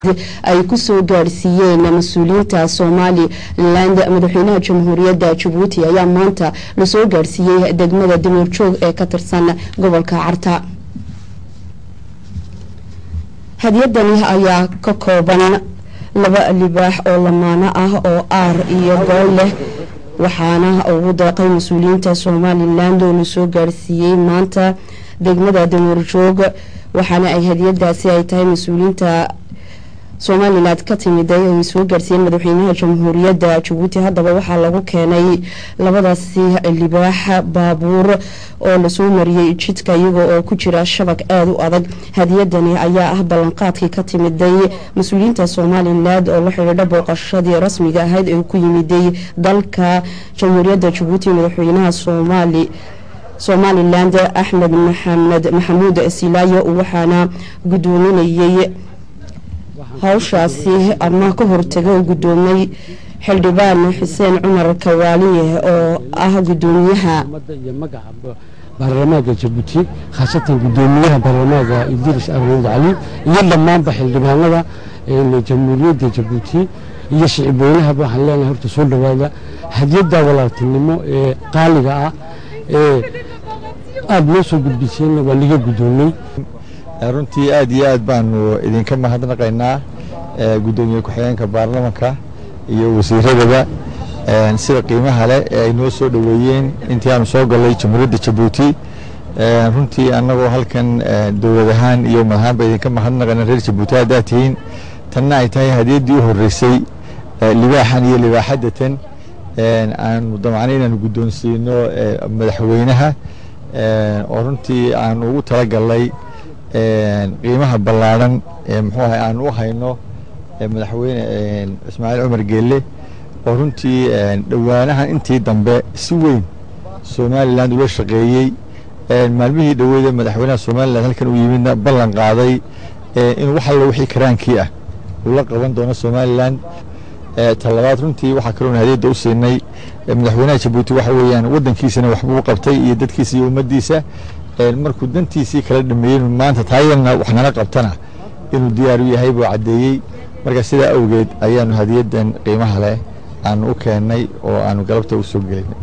ay ku soo gaarsiiyeen mas'uuliyiinta Somaliland madaxweynaha Jamhuuriyadda Djibouti ayaa maanta la soo gaarsiiyay degmada Dameerjoog ee ka tirsan gobolka Carta. hadiyadani ayaa ka kooban laba libaax oo lamaana ah oo aar iyo gool leh waxaana ugu deeqay mas'uuliyiinta Somaliland oo la soo gaarsiiyay maanta degmada Dameerjoog waxaana ay hadiyadaasi ay tahay mas'uuliyiinta Somaliland ka timid ay soo gaarsiiyeen madaxweynaha Jamhuuriyadda Djibouti. haddaba waxaa lagu keenay labadaasi libaax baabuur oo la soo mariyay jidka iyaga oo ku jira shabaq aad u adag. hadiyadani ayaa ah ballanqaadkii ka timid mas'uuliyiinta Somaliland oo la xiriirta booqashadii rasmiga ahayd ee ku yimid dalka Jamhuuriyadda Djibouti. madaxweynaha Somaliland Ahmed Maxamuud Silaayo waxaana gudoominayay hawshaasi ama ka hortagay gudoomay xildhibaan Xuseen Cumar Kawaaliye oo ah gudoomiyaha baarlamaanka Djibouti khaasatan gudoomiyaha baarlamaanka Idris Ahmed Ali iyo dhammaan xildhibaanada Jamhuuriyadda Djibouti iyo shicibweynaha waxaan leenahay horta soo dhawaada hadiyada walaaltinimo ee qaaliga ah ee aad loo soo gudbisay waa liga gudoomay. runtii aad iyo aad baanu idinka mahadnaqaynaa gudoomiye ku-xigeenka baarlamaanka iyo wasiiradaba sida qiimaha leh ee ay noo soo dhaweeyeen intii aanu soo galay Jamhuuriyadda Djibouti. runtii annagoo halkan dowlad ahaan iyo madaxaanba idinka mahadnaqaynaa reer Djibouti haddaad tihiin tanna ay tahay hadiyadii u horreysay libaaxan iyo libaaxadatan aanu damacnay inaanu guddoonsiino madaxweynaha oo runtii aan ugu talagalnay qiimaha ballaaran muxuu ahay aan u hayno madaxweyne Ismaaciil Cumar Geelle oo runtii dhawaanahan intii dambe si weyn Somaliland ula shaqeeyay maalmihii dhaweeyay madaxweynaha Somaliland halkan u yimidna ballan qaaday in wax alla wixii karaankii ah uu la qaban doono Somaliland. talabaad runtii waxa kale oo hadiyada u siinay madaxweynaha Djibouti waxa weeyaan wadankiisana wax buu qabtay iyo dadkiisa iyo ummadiisa markuu dantiisii kala dhameeyay maanta taayirna wax nala qabtana inuu diyaar u yahay buu cadeeyay. marka sida awgeed ayaanu hadiyadan qiimaha leh aan u keenay oo aanu galabta u soo gelinay.